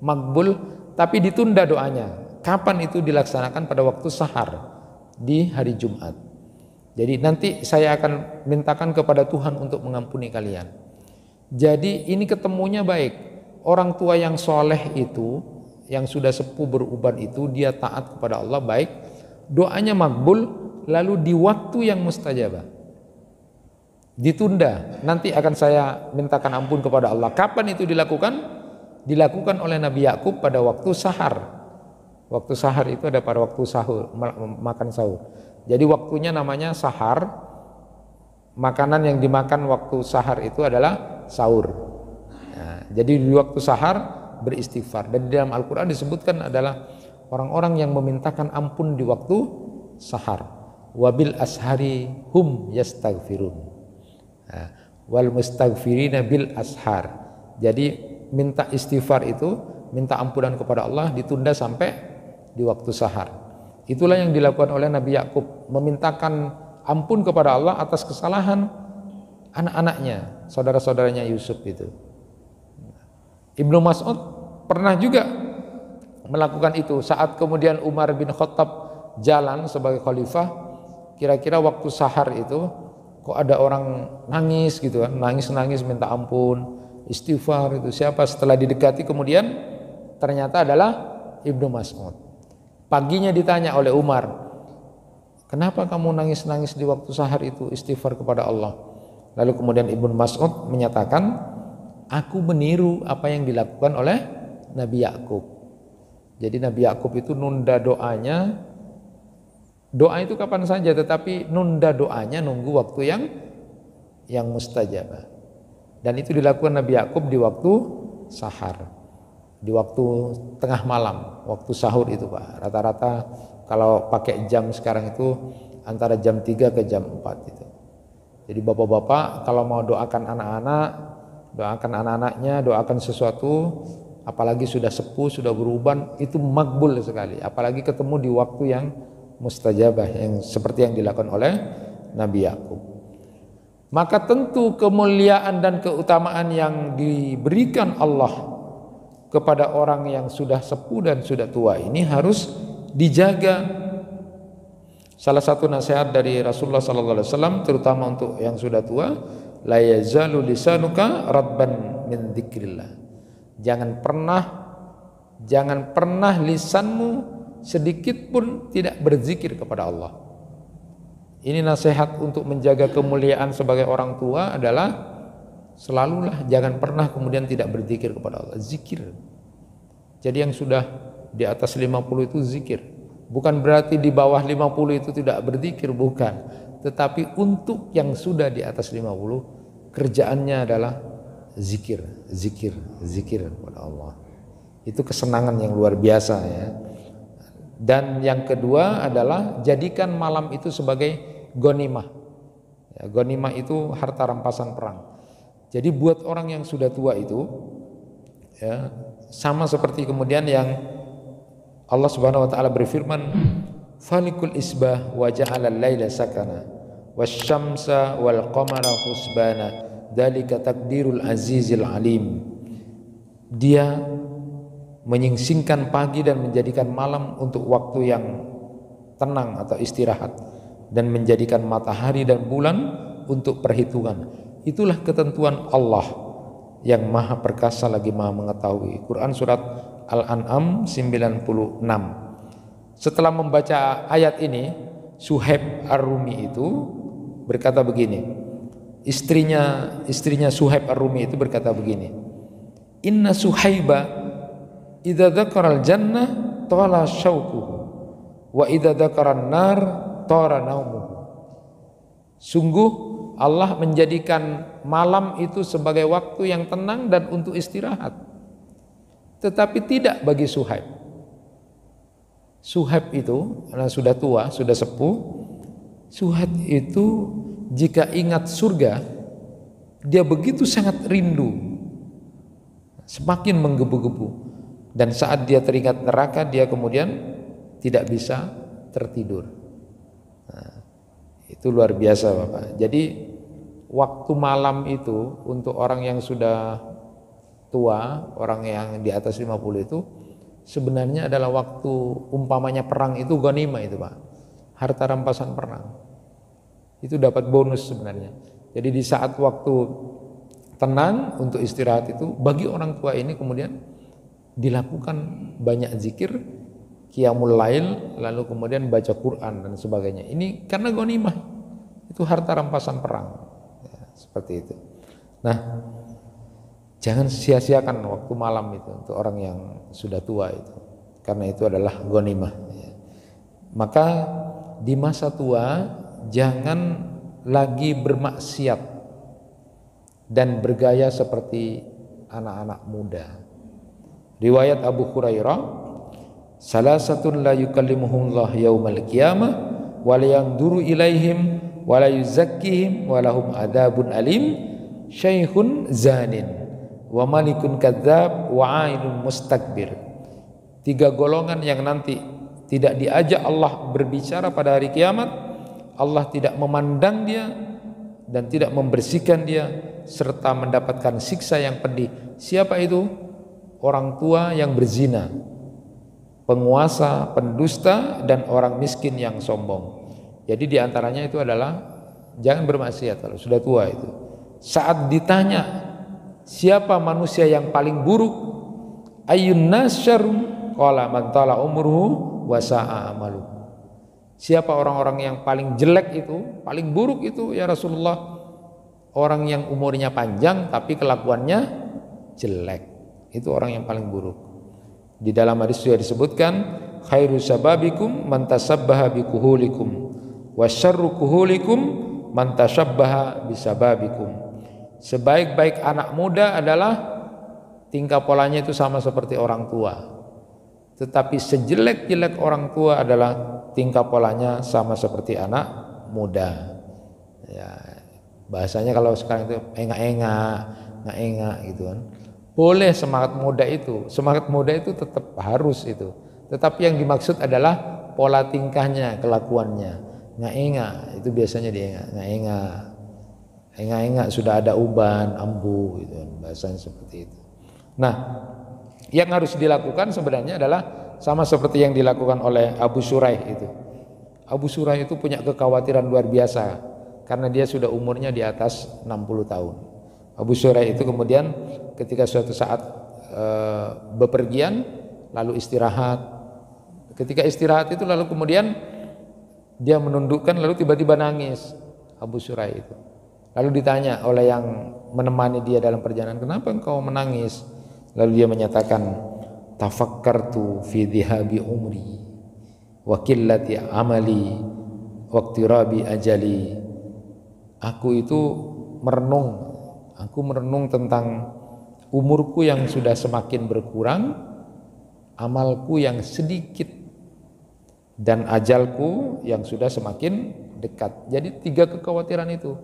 makbul, tapi ditunda doanya. Kapan itu dilaksanakan? Pada waktu sahar di hari Jumat. Jadi nanti saya akan mintakan kepada Tuhan untuk mengampuni kalian. Jadi ini ketemunya baik. Orang tua yang soleh itu, yang sudah sepuh beruban itu, dia taat kepada Allah baik, doanya makbul, lalu di waktu yang mustajabah. Ditunda, nanti akan saya mintakan ampun kepada Allah. Kapan itu dilakukan? Dilakukan oleh Nabi Yakub pada waktu sahar. Waktu sahar itu ada pada waktu sahur, makan sahur. Jadi waktunya namanya sahar. Makanan yang dimakan waktu sahar itu adalah sahur. Nah, jadi di waktu sahar beristighfar. Dan di dalam Al-Quran disebutkan adalah orang-orang yang memintakan ampun di waktu sahar. Wabil ashari hum yastaghfirun. Nah, wal mustaghfirina bil ashar. Jadi minta istighfar itu, minta ampunan kepada Allah ditunda sampai di waktu sahar. Itulah yang dilakukan oleh Nabi Yakub, memintakan ampun kepada Allah atas kesalahan anak-anaknya, saudara-saudaranya Yusuf itu. Ibnu Mas'ud pernah juga melakukan itu saat kemudian Umar bin Khattab jalan sebagai khalifah. Kira-kira waktu sahar itu kok ada orang nangis gitu kan, nangis minta ampun, istighfar itu. Siapa? Setelah didekati kemudian ternyata adalah Ibnu Mas'ud. Paginya ditanya oleh Umar, kenapa kamu nangis di waktu sahar itu istighfar kepada Allah? Lalu kemudian Ibnu Mas'ud menyatakan, aku meniru apa yang dilakukan oleh Nabi Yakub. Jadi Nabi Yakub itu nunda doanya. Doa itu kapan saja, tetapi nunda doanya nunggu waktu yang mustajabah. Dan itu dilakukan Nabi Yakub di waktu sahar, di waktu tengah malam, waktu sahur itu Pak. Rata-rata kalau pakai jam sekarang itu antara jam 3 ke jam 4 itu. Jadi bapak-bapak kalau mau doakan anak-anak, doakan anak-anaknya, doakan sesuatu, apalagi sudah sepuh, sudah beruban, itu makbul sekali. Apalagi ketemu di waktu yang mustajabah, yang seperti yang dilakukan oleh Nabi Yakub. Maka tentu kemuliaan dan keutamaan yang diberikan Allah kepada orang yang sudah sepuh dan sudah tua ini harus dijaga. Salah satu nasihat dari Rasulullah SAW, terutama untuk yang sudah tua, la yazalu lisanuka radban min dzikrillah. Jangan pernah lisanmu sedikit pun tidak berzikir kepada Allah. Ini nasihat untuk menjaga kemuliaan sebagai orang tua adalah selalulah jangan pernah kemudian tidak berzikir kepada Allah. Zikir. Jadi yang sudah di atas 50 itu zikir. Bukan berarti di bawah 50 itu tidak berzikir, bukan. Tetapi untuk yang sudah di atas 50, kerjaannya adalah zikir, zikir, zikir kepada Allah. Itu kesenangan yang luar biasa ya. Dan yang kedua adalah jadikan malam itu sebagai ghanimah. Ya, ghanimah itu harta rampasan perang. Jadi buat orang yang sudah tua itu ya, sama seperti kemudian yang Allah Subhanahu wa taala berfirman, "Falikul isbah wa ja'alal laila sakana wasyamsa wal qamara husbana dzalika takdirul azizil alim." Dia menyingsingkan pagi dan menjadikan malam untuk waktu yang tenang atau istirahat, dan menjadikan matahari dan bulan untuk perhitungan. Itulah ketentuan Allah yang maha perkasa lagi maha mengetahui. Quran surat Al-An'am 96. Setelah membaca ayat ini, Suhaib Ar-Rumi itu berkata begini. Istrinya Suhaib Ar-Rumi itu berkata begini. Inna Suhaiba idza dzakaral jannah tala syauquhu wa idza dzakaran nar tara naumuhu. Sungguh Allah menjadikan malam itu sebagai waktu yang tenang dan untuk istirahat. Tetapi tidak bagi Suhaib. Suhaib itu karena sudah tua, sudah sepuh. Suhaib itu jika ingat surga, dia begitu sangat rindu, semakin menggebu-gebu. Dan saat dia teringat neraka, dia kemudian tidak bisa tertidur. Nah, itu luar biasa Bapak. Jadi waktu malam itu untuk orang yang sudah tua, orang yang di atas 50 itu sebenarnya adalah waktu umpamanya perang itu ghanimah itu Pak. Harta rampasan perang. Itu dapat bonus sebenarnya. Jadi di saat waktu tenang untuk istirahat itu bagi orang tua ini kemudian dilakukan banyak zikir, qiyamul lail, lalu kemudian baca Quran dan sebagainya. Ini karena ghanimah. Itu harta rampasan perang. Ya, seperti itu. Nah, jangan sia-siakan waktu malam itu untuk orang yang sudah tua itu. Karena itu adalah ghanimah. Ya. Maka di masa tua jangan lagi bermaksiat dan bergaya seperti anak-anak muda. Riwayat Abu Hurairah, salasatun la yukallimuhumullah yaumal qiyamah wa la yanzuru ilaihim wa la yuzakkihim wa lahum adzabun alim, syaikhun zanin wa malikun kadzab wa ainun mustakbir. 3 golongan yang nanti tidak diajak Allah berbicara pada hari kiamat, Allah tidak memandang dia dan tidak membersihkan dia, serta mendapatkan siksa yang pedih. Siapa itu? Orang tua yang berzina, penguasa, pendusta, dan orang miskin yang sombong. Jadi diantaranya itu adalah jangan bermaksiat kalau sudah tua itu. Saat ditanya siapa manusia yang paling buruk, ayyun nas syarrun, qala man tala umruhu wa sa'a amalu. Siapa orang-orang yang paling jelek itu, paling buruk itu ya Rasulullah? Orang yang umurnya panjang tapi kelakuannya jelek. Itu orang yang paling buruk. Di dalam hadis sudah disebutkan, khairu sababikum man tasabbaha bikuhulikum wa syarru kuhulikum man tasabbaha bisababikum. Sebaik-baik anak muda adalah tingkah polanya itu sama seperti orang tua. Tetapi sejelek-jelek orang tua adalah tingkah polanya sama seperti anak muda. Ya, bahasanya kalau sekarang itu engak-engak gitu kan. Boleh semangat muda itu tetap harus itu. Tetapi yang dimaksud adalah pola tingkahnya, kelakuannya. Engak-engak itu biasanya engak-engak sudah ada uban, ambu gitu kan, bahasanya seperti itu. Nah, yang harus dilakukan sebenarnya adalah sama seperti yang dilakukan oleh Abu Shuraih itu. Abu Shuraih itu punya kekhawatiran luar biasa karena dia sudah umurnya di atas 60 tahun. Abu Shuraih itu kemudian ketika suatu saat bepergian lalu istirahat. Ketika istirahat itu lalu kemudian dia menundukkan lalu tiba-tiba nangis Abu Shuraih itu. Lalu ditanya oleh yang menemani dia dalam perjalanan, "Kenapa engkau menangis?" Lalu dia menyatakan, tafakkartu fi dhihabi umri wa qillati amali wa iqtirabi ajali. Aku itu merenung tentang umurku yang sudah semakin berkurang, amalku yang sedikit, dan ajalku yang sudah semakin dekat. Jadi 3 kekhawatiran itu.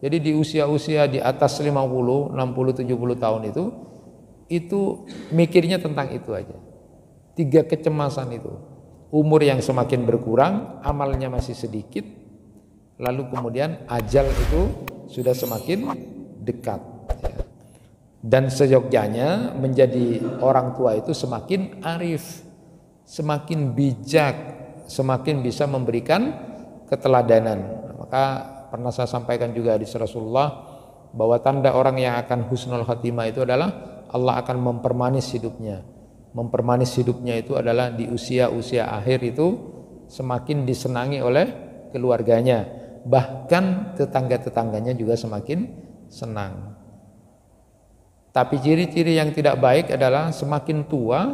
Jadi di usia-usia di atas 50, 60, 70 tahun itu mikirnya tentang itu aja. 3 kecemasan itu. Umur yang semakin berkurang, amalnya masih sedikit, lalu kemudian ajal itu sudah semakin dekat. Dan seyogyanya menjadi orang tua itu semakin arif, semakin bijak, semakin bisa memberikan keteladanan. Maka pernah saya sampaikan juga di Rasulullah bahwa tanda orang yang akan husnul khatimah itu adalah Allah akan mempermanis hidupnya. Mempermanis hidupnya itu adalah di usia-usia akhir itu semakin disenangi oleh keluarganya, bahkan tetangga-tetangganya juga semakin senang. Tapi ciri-ciri yang tidak baik adalah semakin tua,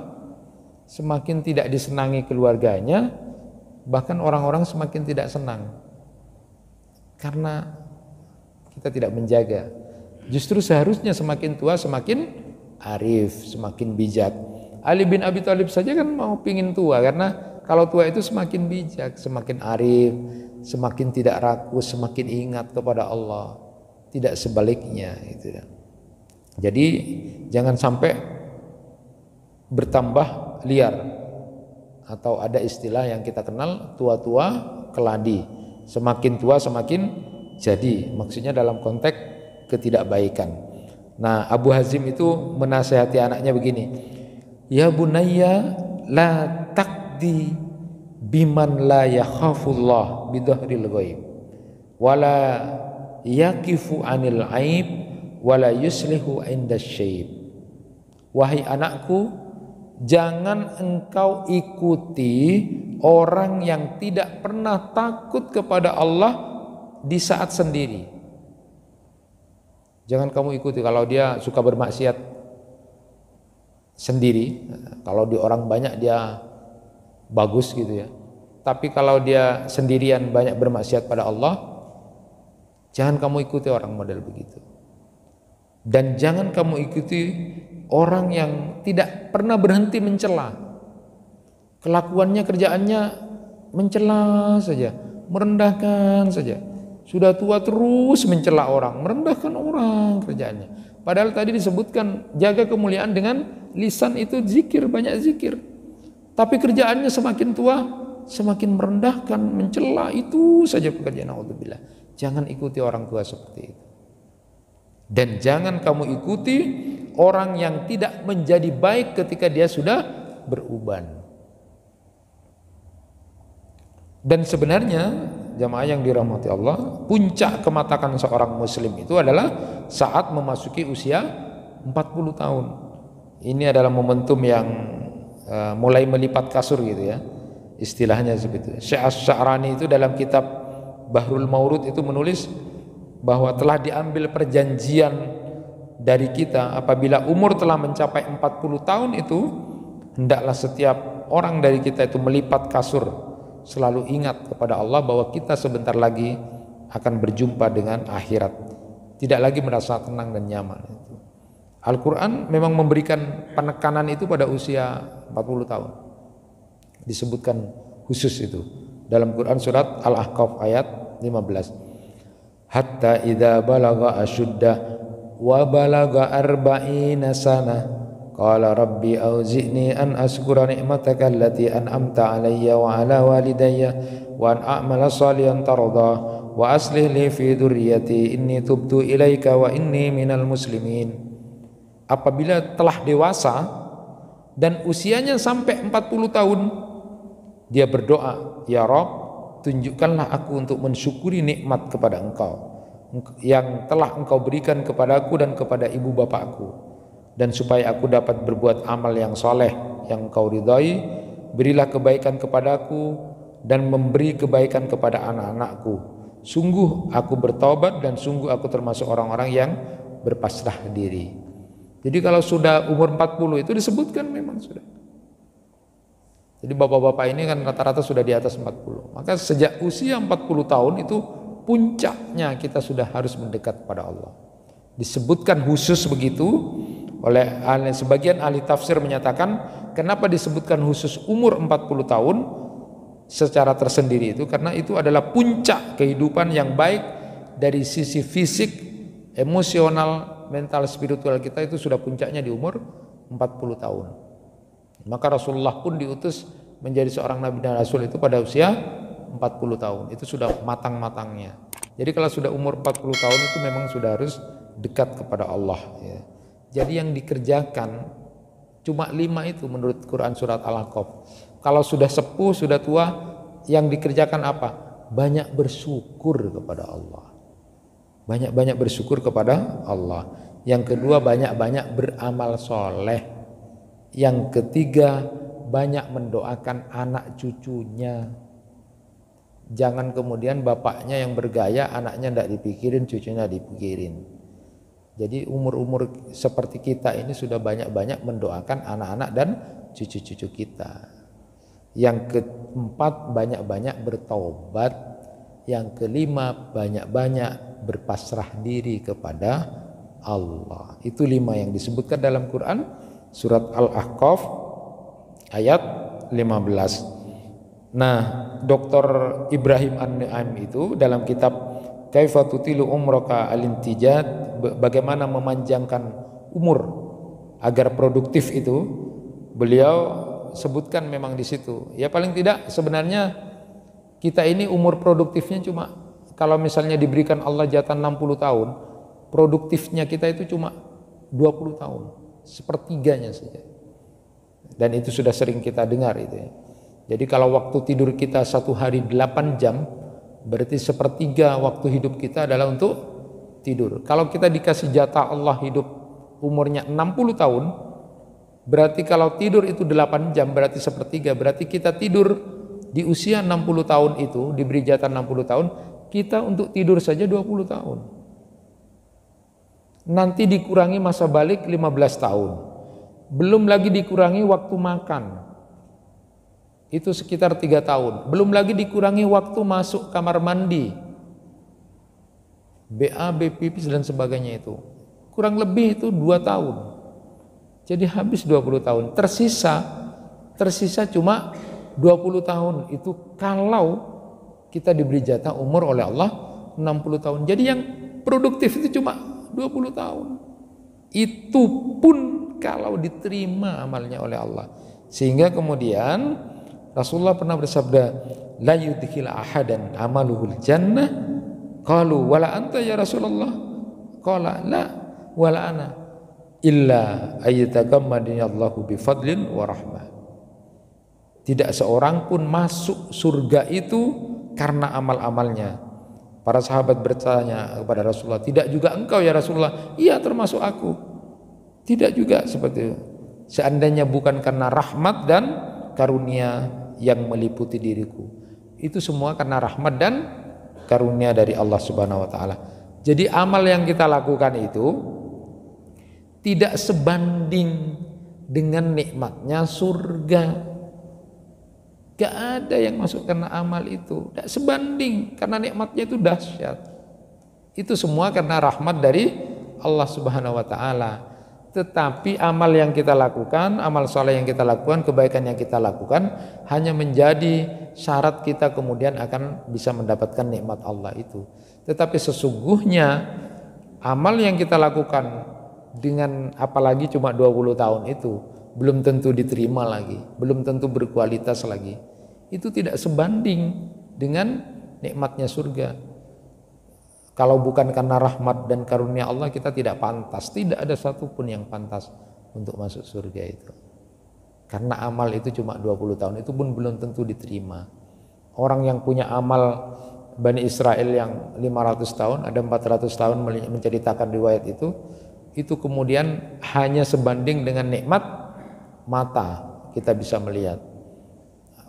semakin tidak disenangi keluarganya, bahkan orang-orang semakin tidak senang. Karena kita tidak menjaga. Justru seharusnya semakin tua semakin arif, semakin bijak. Ali bin Abi Thalib saja kan mau pingin tua, karena kalau tua itu semakin bijak, semakin arif, semakin tidak rakus, semakin ingat kepada Allah. Tidak sebaliknya gitu. Jadi jangan sampai bertambah liar, atau ada istilah yang kita kenal tua-tua keladi. Semakin tua semakin jadi, maksudnya dalam konteks ketidakbaikan. Nah, Abu Hazim itu menasihati anaknya begini, ya bunayya la taqdi biman la yakhafullah bidhahril ghaib wala yaqifu anil aib wala yuslihu inda syayb. Wahai anakku, jangan engkau ikuti orang yang tidak pernah takut kepada Allah di saat sendiri. Jangan kamu ikuti kalau dia suka bermaksiat sendiri. Kalau di orang banyak dia bagus gitu ya. Tapi kalau dia sendirian banyak bermaksiat pada Allah, jangan kamu ikuti orang model begitu. Dan jangan kamu ikuti orang yang tidak pernah berhenti mencela. Kelakuannya, kerjaannya mencela saja, merendahkan saja. Sudah tua terus mencela orang, merendahkan orang kerjaannya. Padahal tadi disebutkan jaga kemuliaan dengan lisan itu zikir, banyak zikir. Tapi kerjaannya semakin tua semakin merendahkan, mencela, itu saja pekerjaan. Naudzubillah. Jangan ikuti orang tua seperti itu. Dan jangan kamu ikuti orang yang tidak menjadi baik ketika dia sudah beruban. Dan sebenarnya jamaah yang dirahmati Allah, puncak kematangan seorang muslim itu adalah saat memasuki usia 40 tahun. Ini adalah momentum yang mulai melipat kasur gitu ya, istilahnya seperti itu. Syekh Asy-Sya'rani itu dalam kitab Bahrul Maurud itu menulis bahwa telah diambil perjanjian dari kita apabila umur telah mencapai 40 tahun itu hendaklah setiap orang dari kita itu melipat kasur, selalu ingat kepada Allah bahwa kita sebentar lagi akan berjumpa dengan akhirat, tidak lagi merasa tenang dan nyaman. Al-Quran memang memberikan penekanan itu pada usia 40 tahun, disebutkan khusus itu dalam Quran surat Al-Ahqaf ayat 15. Hatta idza balagha ashuddah wa balagha arba'ina sanah qala rabbi auzi'ni an ashkura ni'mataka allati an'amta alayya wa ala walidayya wa an a'mala salihan tardah wa aslih li fi dzurriyyati inni tubtu ilaika wa inni minal muslimin. Apabila telah dewasa dan usianya sampai 40 tahun, dia berdoa, ya Rabb, tunjukkanlah aku untuk mensyukuri nikmat kepada Engkau yang telah Engkau berikan kepadaku dan kepada ibu bapakku, dan supaya aku dapat berbuat amal yang soleh yang Engkau ridhai. Berilah kebaikan kepadaku dan memberi kebaikan kepada anak-anakku. Sungguh aku bertobat dan sungguh aku termasuk orang-orang yang berpasrah diri. Jadi kalau sudah umur 40 itu disebutkan memang sudah Jadi bapak-bapak ini kan rata-rata sudah di atas 40. Maka sejak usia 40 tahun itu puncaknya kita sudah harus mendekat kepada Allah. Disebutkan khusus begitu oleh sebagian ahli tafsir menyatakan kenapa disebutkan khusus umur 40 tahun secara tersendiri itu karena itu adalah puncak kehidupan yang baik dari sisi fisik, emosional, mental, spiritual kita itu sudah puncaknya di umur 40 tahun. Maka Rasulullah pun diutus menjadi seorang nabi dan rasul itu pada usia 40 tahun. Itu sudah matang-matangnya. Jadi kalau sudah umur 40 tahun itu memang sudah harus dekat kepada Allah ya. Jadi yang dikerjakan cuma 5 itu menurut Quran surat Al-Ahqaf. Kalau sudah sepuh, sudah tua, yang dikerjakan apa? Banyak bersyukur kepada Allah. Banyak-banyak bersyukur kepada Allah. Yang kedua, banyak-banyak beramal soleh. Yang ketiga, banyak mendoakan anak cucunya. Jangan kemudian bapaknya yang bergaya, anaknya tidak dipikirin, cucunya dipikirin. Jadi umur-umur seperti kita ini sudah banyak-banyak mendoakan anak-anak dan cucu-cucu kita. Yang keempat, banyak-banyak bertaubat. Yang kelima, banyak-banyak berpasrah diri kepada Allah. Itu 5 yang disebutkan dalam Quran surat Al-Ahqaf ayat 15. Nah, Dr. Ibrahim An-Naim itu dalam kitab Kaifa Tutilu Umraka Al-Intijad, bagaimana memanjangkan umur agar produktif itu, beliau sebutkan memang di situ. Ya paling tidak sebenarnya kita ini umur produktifnya cuma kalau misalnya diberikan Allah jatah 60 tahun, produktifnya kita itu cuma 20 tahun, sepertiganya saja. Dan itu sudah sering kita dengar itu ya. Jadi kalau waktu tidur kita 1 hari 8 jam, berarti sepertiga waktu hidup kita adalah untuk tidur. Kalau kita dikasih jatah Allah hidup umurnya 60 tahun, berarti kalau tidur itu 8 jam berarti sepertiga, berarti kita tidur di usia 60 tahun itu diberi jatah 60 tahun, kita untuk tidur saja 20 tahun. Nanti dikurangi masa balik 15 tahun. Belum lagi dikurangi waktu makan. Itu sekitar 3 tahun. Belum lagi dikurangi waktu masuk kamar mandi. BAB, pipis dan sebagainya itu. Kurang lebih itu 2 tahun. Jadi habis 20 tahun. Tersisa cuma 20 tahun. Itu kalau kita diberi jatah umur oleh Allah 60 tahun. Jadi yang produktif itu cuma 20 tahun. Itu pun kalau diterima amalnya oleh Allah. Sehingga kemudian Rasulullah pernah bersabda, la yudkhil ahadan amaluhul jannah. Qalu wala anta ya Rasulullah? Qala la wala ana illa ayyatagammadani Allahu bi fadlin wa rahmah. Tidak seorang pun masuk surga itu karena amal-amalnya. Para sahabat bertanya kepada Rasulullah, tidak juga engkau ya Rasulullah? Iya, termasuk aku. Tidak juga seperti itu. Seandainya bukan karena rahmat dan karunia yang meliputi diriku. Itu semua karena rahmat dan karunia dari Allah Subhanahu wa taala. Jadi amal yang kita lakukan itu tidak sebanding dengan nikmatnya surga. Gak ada yang masuk karena amal itu, tidak sebanding karena nikmatnya itu dahsyat. Itu semua karena rahmat dari Allah Subhanahu wa taala. Tetapi amal yang kita lakukan, amal soleh yang kita lakukan, kebaikan yang kita lakukan hanya menjadi syarat kita kemudian akan bisa mendapatkan nikmat Allah itu. Tetapi sesungguhnya amal yang kita lakukan dengan apalagi cuma 20 tahun itu belum tentu diterima lagi, belum tentu berkualitas lagi. Itu tidak sebanding dengan nikmatnya surga. Kalau bukan karena rahmat dan karunia Allah, kita tidak pantas. Tidak ada satupun yang pantas untuk masuk surga itu. Karena amal itu cuma 20 tahun, itu pun belum tentu diterima. Orang yang punya amal Bani Israel yang 500 tahun, ada 400 tahun menceritakan riwayat itu kemudian hanya sebanding dengan nikmat mata kita bisa melihat.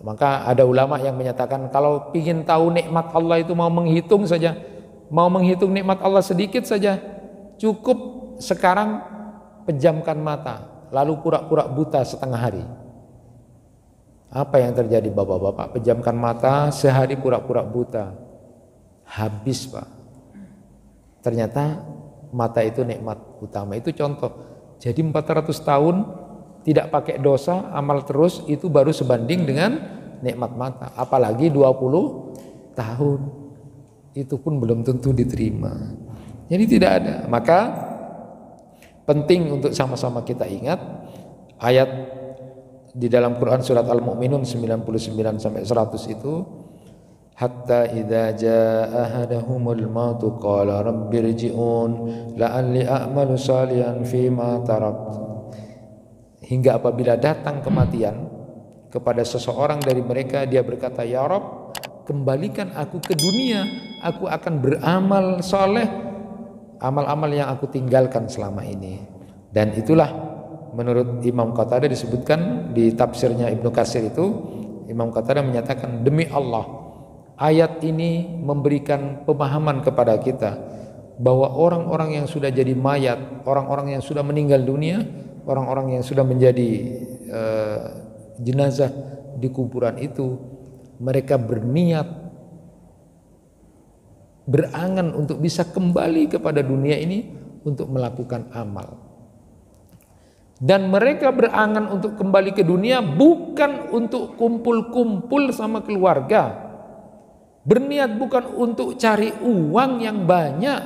Maka ada ulama yang menyatakan kalau ingin tahu nikmat Allah itu mau menghitung nikmat Allah sedikit saja, cukup sekarang pejamkan mata lalu pura-pura buta setengah hari. Apa yang terjadi bapak-bapak? Pejamkan mata, sehari pura-pura buta. Habis Pak. Ternyata mata itu nikmat utama. Itu contoh. Jadi 400 tahun tidak pakai dosa, amal terus, itu baru sebanding dengan nikmat mata. Apalagi 20 tahun. Itu pun belum tentu diterima. Jadi tidak ada. Maka penting untuk sama-sama kita ingat ayat di dalam Quran surat Al-Mu'minun 99 sampai 100 itu, hatta idza jaa ahadahumul mautu qala rabbirji'un la'alli a'malu salihan fima tarakt. Hingga apabila datang kematian kepada seseorang dari mereka, dia berkata, ya Rabb, kembalikan aku ke dunia, aku akan beramal soleh, amal-amal yang aku tinggalkan selama ini. Dan itulah menurut Imam Qatadah disebutkan di tafsirnya Ibnu Katsir itu, Imam Qatadah menyatakan, demi Allah, ayat ini memberikan pemahaman kepada kita bahwa orang-orang yang sudah jadi mayat, orang-orang yang sudah meninggal dunia, orang-orang yang sudah menjadi jenazah di kuburan itu, mereka berniat, berangan untuk bisa kembali kepada dunia ini untuk melakukan amal. Dan mereka berangan untuk kembali ke dunia bukan untuk kumpul-kumpul sama keluarga, berniat bukan untuk cari uang yang banyak,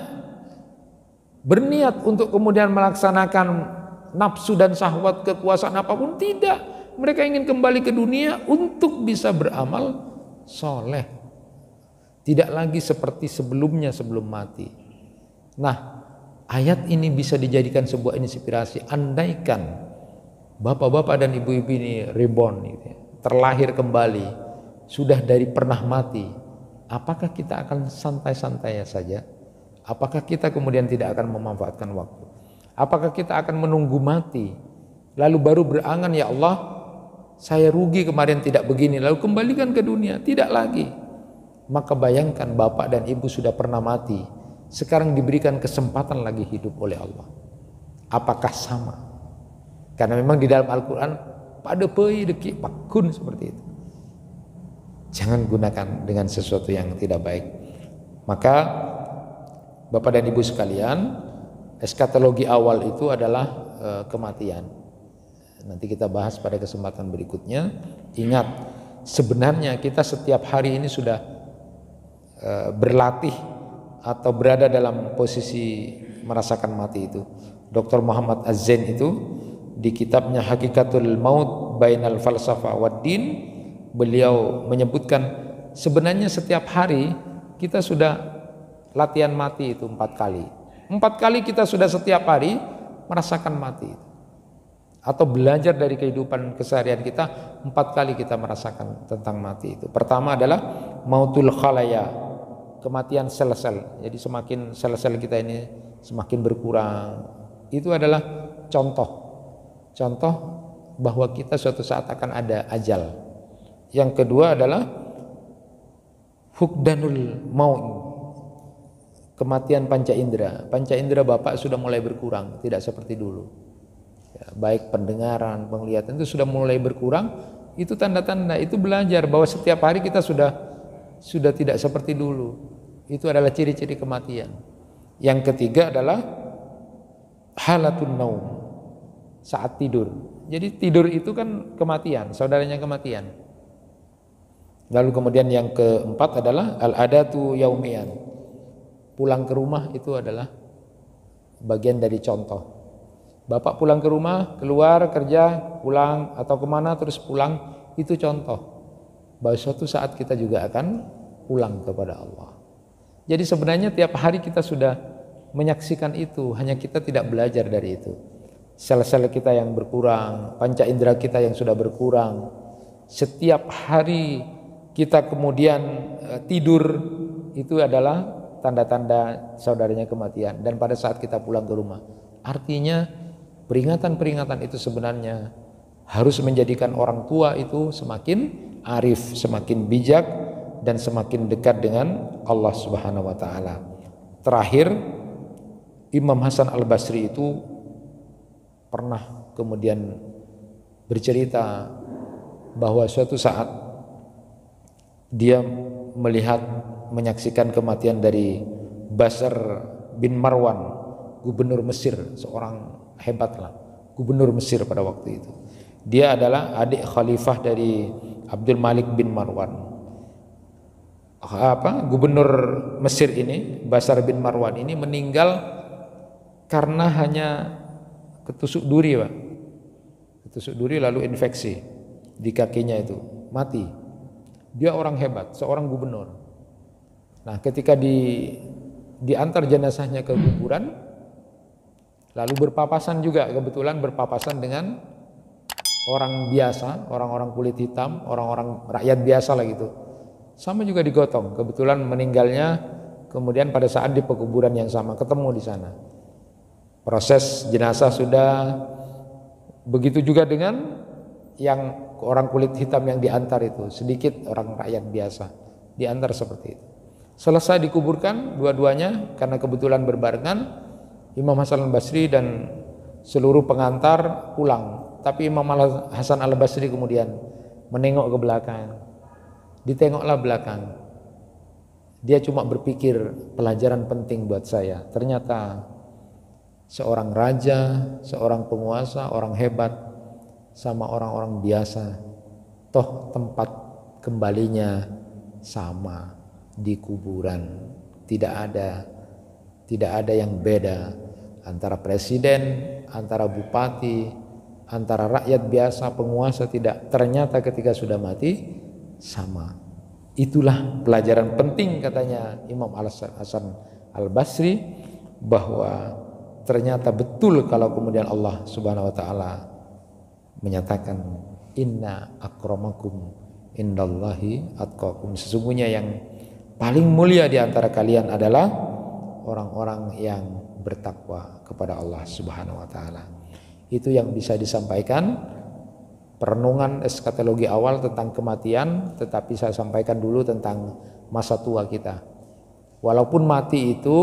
berniat untuk kemudian melaksanakan nafsu dan syahwat kekuasaan apapun, tidak. Mereka ingin kembali ke dunia untuk bisa beramal soleh, tidak lagi seperti sebelumnya sebelum mati. Nah, ayat ini bisa dijadikan sebuah inspirasi. Andaikan bapak-bapak dan ibu-ibu ini reborn, terlahir kembali, sudah dari pernah mati, apakah kita akan santai-santai saja? Apakah kita kemudian tidak akan memanfaatkan waktu? Apakah kita akan menunggu mati lalu baru berangan, ya Allah, saya rugi kemarin tidak begini, lalu kembalikan ke dunia? Tidak lagi. Maka bayangkan bapak dan ibu sudah pernah mati, sekarang diberikan kesempatan lagi hidup oleh Allah. Apakah sama? Karena memang di dalam Al-Quran pada pei deki pakun seperti itu. Jangan gunakan dengan sesuatu yang tidak baik. Maka bapak dan ibu sekalian, eskatologi awal itu adalah kematian. Nanti kita bahas pada kesempatan berikutnya. Ingat, sebenarnya kita setiap hari ini sudah berlatih atau berada dalam posisi merasakan mati itu. Dr. Muhammad Az-Zain itu di kitabnya Hakikatul Maut Bainal Falsafah wad Din, beliau menyebutkan sebenarnya setiap hari kita sudah latihan mati itu 4 kali. 4 kali kita sudah setiap hari merasakan mati itu. Atau belajar dari kehidupan keseharian kita, 4 kali kita merasakan tentang mati itu. Pertama adalah mautul khalaya, kematian sel-sel. Jadi semakin sel-sel kita ini semakin berkurang, itu adalah contoh bahwa kita suatu saat akan ada ajal. Yang kedua adalah fukdanul maut, kematian panca indera. Panca indera bapak sudah mulai berkurang, tidak seperti dulu. Ya, baik pendengaran, penglihatan itu sudah mulai berkurang. Itu tanda-tanda, itu belajar bahwa setiap hari kita sudah tidak seperti dulu. Itu adalah ciri-ciri kematian. Yang ketiga adalah halatun naum, saat tidur. Jadi tidur itu kan kematian, saudaranya kematian. Lalu kemudian yang keempat adalah al-adatu yaumiyan, pulang ke rumah itu adalah bagian dari contoh. Bapak pulang ke rumah, keluar kerja, pulang atau kemana terus pulang, itu contoh bahwa suatu saat kita juga akan pulang kepada Allah. Jadi sebenarnya tiap hari kita sudah menyaksikan itu, hanya kita tidak belajar dari itu. Sel-sel kita yang berkurang, panca indera kita yang sudah berkurang. Setiap hari kita kemudian tidur, itu adalah tanda-tanda saudaranya kematian. Dan pada saat kita pulang ke rumah, artinya peringatan-peringatan itu sebenarnya harus menjadikan orang tua itu semakin arif, semakin bijak, dan semakin dekat dengan Allah Subhanahu wa taala. Terakhir, Imam Hasan Al-Basri itu pernah kemudian bercerita bahwa suatu saat dia menyaksikan kematian dari Bashar bin Marwan, gubernur Mesir, seorang hebatlah gubernur Mesir pada waktu itu. Dia adalah adik khalifah dari Abdul Malik bin Marwan. Gubernur Mesir ini, Bashar bin Marwan ini meninggal karena hanya ketusuk duri, Pak. Ketusuk duri lalu infeksi di kakinya itu, mati. Dia orang hebat, seorang gubernur. Nah, ketika diantar jenazahnya ke kuburan, lalu berpapasan juga, kebetulan berpapasan dengan orang biasa, orang-orang kulit hitam, orang-orang rakyat biasa lah gitu. Sama juga digotong, kebetulan meninggalnya kemudian pada saat di pekuburan yang sama, ketemu di sana. Proses jenazah sudah, begitu juga dengan yang orang kulit hitam yang diantar itu, sedikit orang rakyat biasa diantar seperti itu. Selesai dikuburkan dua-duanya karena kebetulan berbarengan, Imam Hasan al-Basri dan seluruh pengantar pulang. Tapi Imam Hasan al-Basri kemudian menengok ke belakang. Ditengoklah belakang. Dia cuma berpikir pelajaran penting buat saya. Ternyata seorang raja, seorang penguasa, orang hebat sama orang-orang biasa, toh tempat kembalinya sama, di kuburan. Tidak ada yang beda antara presiden, antara bupati, antara rakyat biasa, penguasa, tidak. Ternyata ketika sudah mati sama. Itulah pelajaran penting katanya Imam Hasan al-Basri, bahwa ternyata betul kalau kemudian Allah Subhanahu wa taala menyatakan inna akramakum indallahi atqakum, sesungguhnya yang paling mulia di antara kalian adalah orang-orang yang bertakwa kepada Allah Subhanahu wa taala. Itu yang bisa disampaikan perenungan eskatologi awal tentang kematian, tetapi saya sampaikan dulu tentang masa tua kita. Walaupun mati itu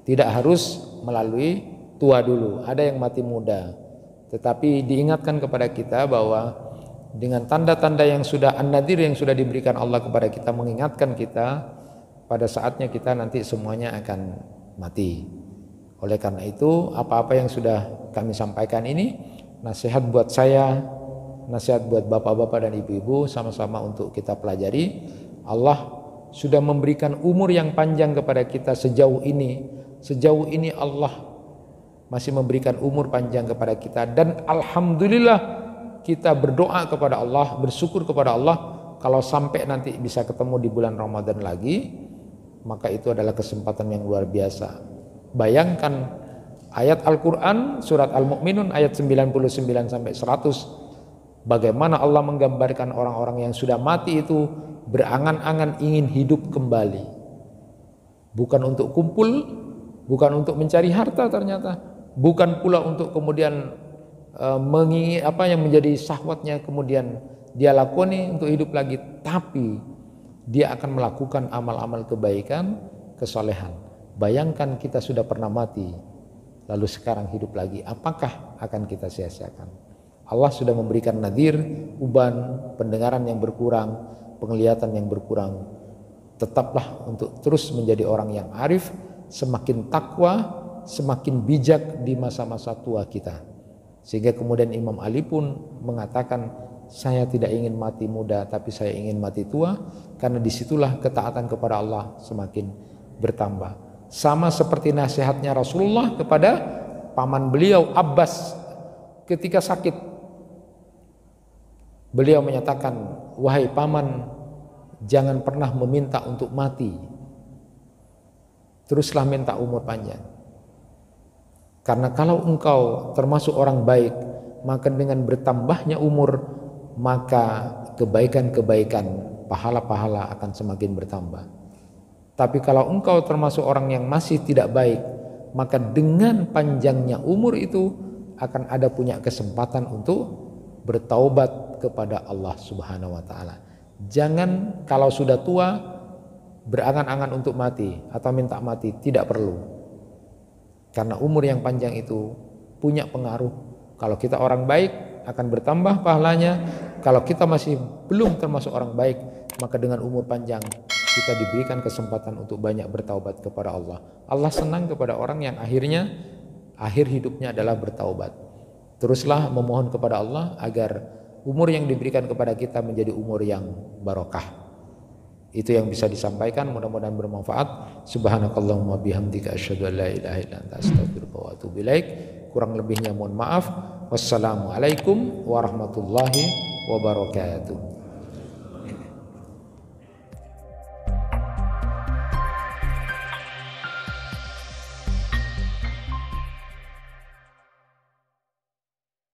tidak harus melalui tua dulu, ada yang mati muda. Tetapi diingatkan kepada kita bahwa dengan tanda-tanda yang sudah an-nadhir yang sudah diberikan Allah kepada kita, mengingatkan kita pada saatnya kita nanti semuanya akan mati. Oleh karena itu, apa-apa yang sudah kami sampaikan ini nasihat buat saya, nasihat buat bapak-bapak dan ibu-ibu, sama-sama untuk kita pelajari. Allah sudah memberikan umur yang panjang kepada kita sejauh ini. Sejauh ini Allah masih memberikan umur panjang kepada kita, dan alhamdulillah kita berdoa kepada Allah, bersyukur kepada Allah kalau sampai nanti bisa ketemu di bulan Ramadan lagi, maka itu adalah kesempatan yang luar biasa. Bayangkan ayat Al-Quran surat Al-Mu'minun ayat 99 sampai 100, bagaimana Allah menggambarkan orang-orang yang sudah mati itu berangan-angan ingin hidup kembali, bukan untuk kumpul, bukan untuk mencari harta ternyata, bukan pula untuk kemudian menginginkan apa yang menjadi syahwatnya kemudian dia lakoni untuk hidup lagi, tapi dia akan melakukan amal-amal kebaikan, kesolehan. Bayangkan kita sudah pernah mati, lalu sekarang hidup lagi, apakah akan kita sia-siakan? Allah sudah memberikan nadhir, uban, pendengaran yang berkurang, penglihatan yang berkurang. Tetaplah untuk terus menjadi orang yang arif, semakin takwa, semakin bijak di masa-masa tua kita. Sehingga kemudian Imam Ali pun mengatakan, saya tidak ingin mati muda, tapi saya ingin mati tua, karena disitulah ketaatan kepada Allah semakin bertambah. Sama seperti nasihatnya Rasulullah kepada paman beliau Abbas ketika sakit. Beliau menyatakan, wahai paman, jangan pernah meminta untuk mati, teruslah minta umur panjang. Karena kalau engkau termasuk orang baik, maka dengan bertambahnya umur, maka kebaikan-kebaikan, pahala-pahala akan semakin bertambah. Tapi kalau engkau termasuk orang yang masih tidak baik, maka dengan panjangnya umur itu akan ada punya kesempatan untuk bertaubat kepada Allah Subhanahu wa taala. Jangan kalau sudah tua berangan-angan untuk mati atau minta mati, tidak perlu. Karena umur yang panjang itu punya pengaruh. Kalau kita orang baik, akan bertambah pahalanya. Kalau kita masih belum termasuk orang baik, maka dengan umur panjang kita diberikan kesempatan untuk banyak bertaubat kepada Allah. Allah senang kepada orang yang akhirnya akhir hidupnya adalah bertaubat. Teruslah memohon kepada Allah agar umur yang diberikan kepada kita menjadi umur yang barokah. Itu yang bisa disampaikan, mudah-mudahan bermanfaat. Subhanakallahumma bihamdika asyhadu an la ilaha illa anta astaghfiruka wa atubu ilaik. Kurang lebihnya mohon maaf. Wassalamualaikum warahmatullahi wabarakatuh.